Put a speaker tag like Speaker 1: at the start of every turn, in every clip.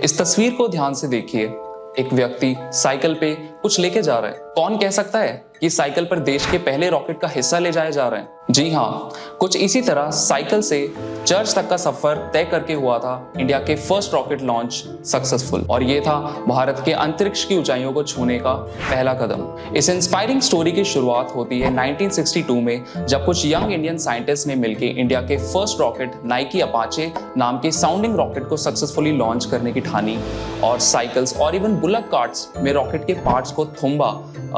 Speaker 1: इस तस्वीर को ध्यान से देखिए। एक व्यक्ति साइकिल पे कुछ लेके जा रहा है। कौन कह सकता है कि साइकिल पर देश के पहले रॉकेट का हिस्सा ले जाया जा रहा है? जी हाँ, कुछ इसी तरह साइकिल से चर्च तक का सफर तय करके हुआ था इंडिया के फर्स्ट रॉकेट लॉन्च सक्सेसफुल, और ये था भारत के अंतरिक्ष की ऊंचाइयों को छूने का पहला कदम। इस इंस्पायरिंग स्टोरी की शुरुआत होती है 1962 में, जब कुछ यंग इंडियन साइंटिस्ट ने मिलकर इंडिया के फर्स्ट रॉकेट नाइकी अपाचे नाम के साउंडिंग रॉकेट को सक्सेसफुली लॉन्च करने की ठानी, और साइकिल्स और इवन बुलक कार्ट्स में रॉकेट के पार्ट्स को Thumba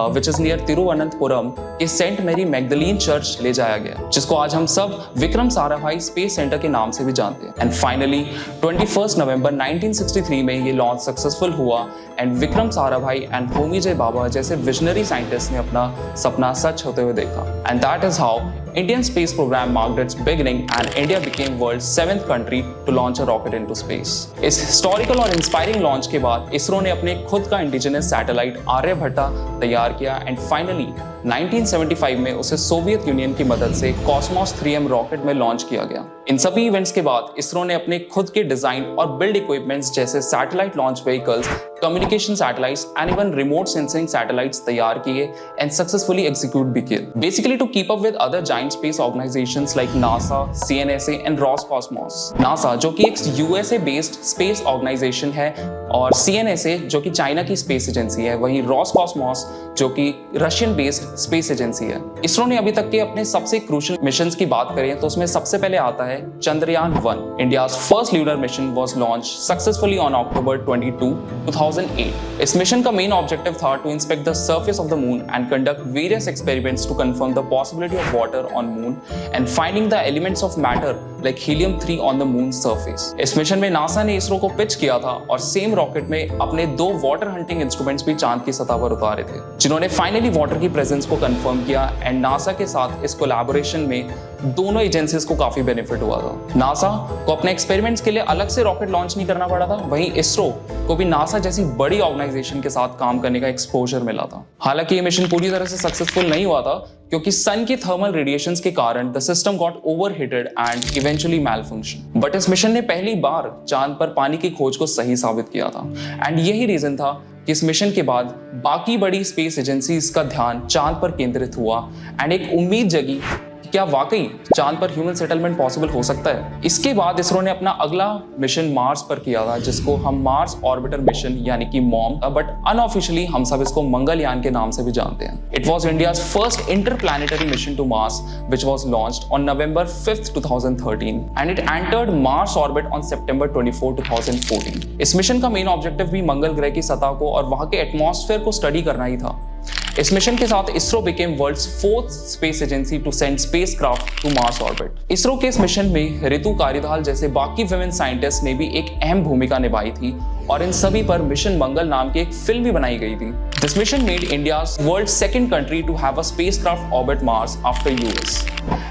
Speaker 1: which is near Thiruvananthapuram के सेंट मैरी मैगदलीन चर्च ले जाया गया, जिसको आज हम सब विक्रम साराभाई स्पेस सेंटर के नाम से भी जानते हैं। एंड फाइनली 21 नवंबर 1963 में ये लॉन्च सक्सेसफुल हुआ एंड विक्रम साराभाई एंड होमी जे बाबा जैसे विजनरी साइंटिस्ट ने अपना सपना सच होते हुए देखा। And that is how Indian space program marked its beginning and India became world's 7th country to launch a rocket into space. इस historical और inspiring launch के बाद इसरो ने अपने खुद का इंडिजिनस सैटेलाइट आर्यभट्टा तैयार किया एंड फाइनली 1975 में उसे सोवियत यूनियन की मदद से कॉस्मोस 3M रॉकेट में लॉन्च किया गया। इन सभी इवेंट्स के बाद इसरो ने अपने खुद के डिजाइन और बिल्ड इक्विपमेंट्स जैसे satellite launch vehicles, communication satellites and even remote sensing satellites तैयार किए एंड सक्सेसफुली एग्जीक्यूट भी किए, basically to keep up with other giant space organisations like NASA, CNSA and Roscosmos. NASA जो कि एक USA based space organisation है, और CNSA जो कि चाइना की स्पेस एजेंसी है, वहीं रॉसकॉस्मोस जो कि रशियन बेस्ड स्पेस एजेंसी है। इसरो ने अभी तक के अपने सबसे क्रूशियल मिशंस की बात करें तो उसमें सबसे पहले आता है Chandrayaan 1। India's first lunar mission was launch successfully on October 22, 2008। इस मिशन का मेन ऑब्जेक्टिव था to inspect the surface of the moon and conduct various experiments to confirm the possibility of water on moon and finding the elements of matter like helium on the moon surface. इस mission में NASA ने इसरो को pitch किया था और same rocket में अपने 2 water hunting instruments भी चांद की सतह पर उतारे थे, जिन्होंने फाइनली वाटर की प्रेजेंस को कंफर्म किया एंड नासा के साथ इस कोलैबोरेशन में दोनों एजेंसीज को काफी बेनिफिट हुआ था। नासा को अपने एक्सपेरिमेंट्स के लिए अलग से रॉकेट लॉन्च नहीं करना पड़ा था, वहीं इसरो को भी नासा जैसी बड़ी ऑर्गेनाइजेशन के साथ काम करने का एक्सपोजर मिला था। हालांकि ये मिशन पूरी तरह से सक्सेसफुल नहीं हुआ था क्योंकि सन की थर्मल रेडिएशंस के कारण the system got overheated and eventually malfunction. But इस मिशन ने पहली बार चांद पर पानी की खोज को सही साबित किया था एंड यही रीजन था कि इस मिशन के बाद बाकी बड़ी स्पेस एजेंसीज का ध्यान चांद पर केंद्रित हुआ एंड एक उम्मीद जगी कि क्या वाकई चांद पर ह्यूमन सेटलमेंट पॉसिबल हो सकता है। इसके बाद इसरो ने अपना अगला मिशन मार्स पर किया था, जिसको हम मार्स ऑर्बिटर मिशन यानी कि मॉम, बट अनऑफिशियली हम सब इसको मंगलयान के नाम से भी जानते हैं। It was India's first interplanetary mission to Mars which was launched on November 5, 2013 and it entered Mars orbit on September 24, 2014। इस मिशन का मेन ऑब्जेक्टिव भी मंगल ग्रह की सतह को और वहां के एटमॉस्फेयर को स्टडी करना ही था। इस मिशन के साथ ISRO became world's 4th space agency to send spacecraft to Mars orbit. ISRO के इस मिशन में रितु कारिधाल जैसे बाकी विमेन साइंटिस्ट ने भी एक अहम भूमिका निभाई थी और इन सभी पर मिशन मंगल नाम की एक फिल्म भी बनाई गई थी। This mission made India's world 2nd country to have a spacecraft orbit Mars after US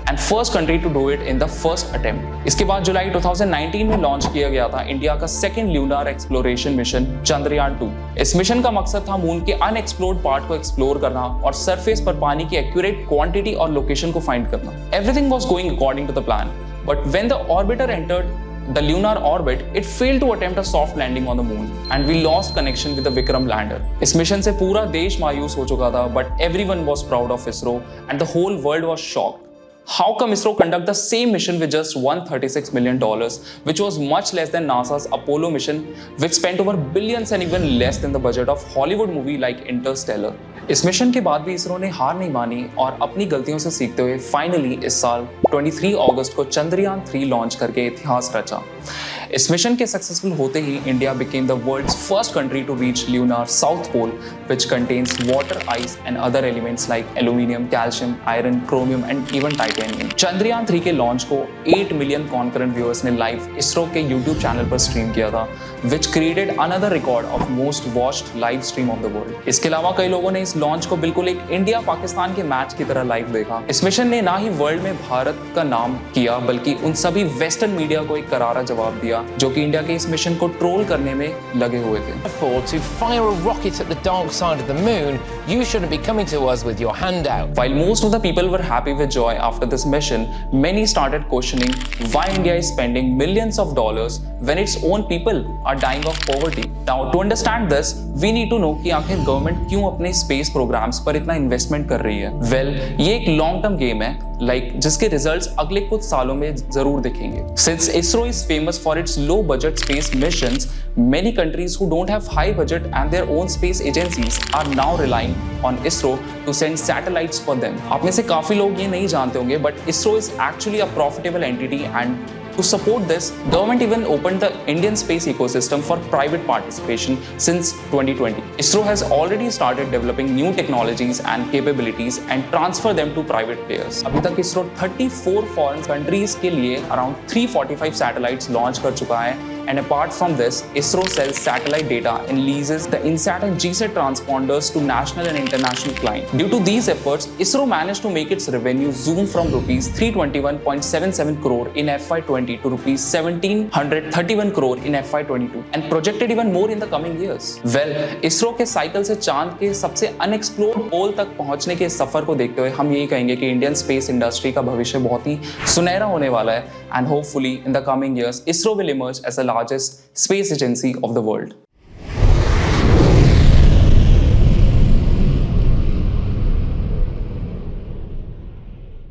Speaker 1: and first country to do it in the first attempt. इसके बाद जुलाई 2019 में लॉन्च किया गया था इंडिया का 2nd lunar exploration mission Chandrayaan 2। इस mission का मकसद था मून के अनएक्सप्लोर्ड पार्ट को एक्सप्लोर करना और सरफेस पर पानी की एक्यूरेट क्वांटिटी और लोकेशन को फाइंड करना। Everything was going according to the plan, but when the orbiter entered the lunar orbit, it failed to attempt a soft landing on the moon and we lost connection with the Vikram lander. इस mission से पूरा देश मायूस हो चुका था, but everyone was proud of ISRO and the whole world was shocked. How come ISRO conduct the same mission with just $136 million, which was much less than NASA's Apollo mission, which spent over billions and even less than the budget of Hollywood movie like Interstellar? इस mission के बाद भी इसरो ने हार नहीं मानी और अपनी गलतियों से सीखते हुए फाइनली इस साल 23 अगस्त को चंद्रयान 3 लॉन्च करके इतिहास रचा। इस मिशन के सक्सेसफुल होते ही India became the world's first country to reach lunar south pole, which contains water, ice and other elements like aluminum, calcium, iron, chromium and even titanium. Chandrayaan 3 के लॉन्च को 8 मिलियन कॉन्करेंट व्यूअर्स ने live ISRO के YouTube channel पर stream किया था, which created another record of most watched live stream of the world. इसके अलावा कई लोगों ने इस लॉन्च को बिल्कुल एक इंडिया पाकिस्तान के मैच की तरह लाइव देखा। इस मिशन ने ना ही वर्ल्ड में भारत का नाम किया बल्कि उन सभी वेस्टर्न मीडिया को एक करारा जवाब दिया जो कि इंडिया के इस मिशन को ट्रोल करने में लगे हुए थे।
Speaker 2: To fire a rocket at the dark side of the moon, you shouldn't be coming to us with your hand out.
Speaker 1: While most of the people were happy with joy after this mission, many started questioning why India is spending millions of dollars when its own people are are dying of poverty. Now, to understand this, we need to know कि आखिर government क्यों अपने space programmes पर इतना investment कर रही है. Well, ये एक लॉन्ग टर्म गेम है, जिसके रिजल्ट्स अगले कुछ सालों में जरूर दिखेंगे. Since ISRO is famous for its low budget space missions, many countries who don't have high budget and their own space agencies are now relying on ISRO to send satellites for them. आप में से काफी लोग ये नहीं जानते होंगे, but ISRO is actually a profitable entity, and to support this, government even opened the Indian space ecosystem for private participation since 2020. ISRO has already started developing new technologies and capabilities and transfer them to private players. अभी तक ISRO 34 foreign countries के लिए around 345 satellites launch कर चुका है. And apart from this, ISRO sells satellite data and leases the INSAT and GSAT transponders to national and international clients. Due to these efforts, ISRO managed to make its revenue zoom from rupees 321.77 crore in FY20 to rupees 1731 crore in FY22 and projected even more in the coming years. Well, ISRO के cycle से चांद के सबसे unexplored पोल तक पहुंचने के सफर को देखते हुए हम यही कहेंगे कि इंडियन स्पेस इंडस्ट्री का भविष्य बहुत ही सुनहरा होने वाला है. And hopefully in the coming years, ISRO will emerge as the largest space agency of the world.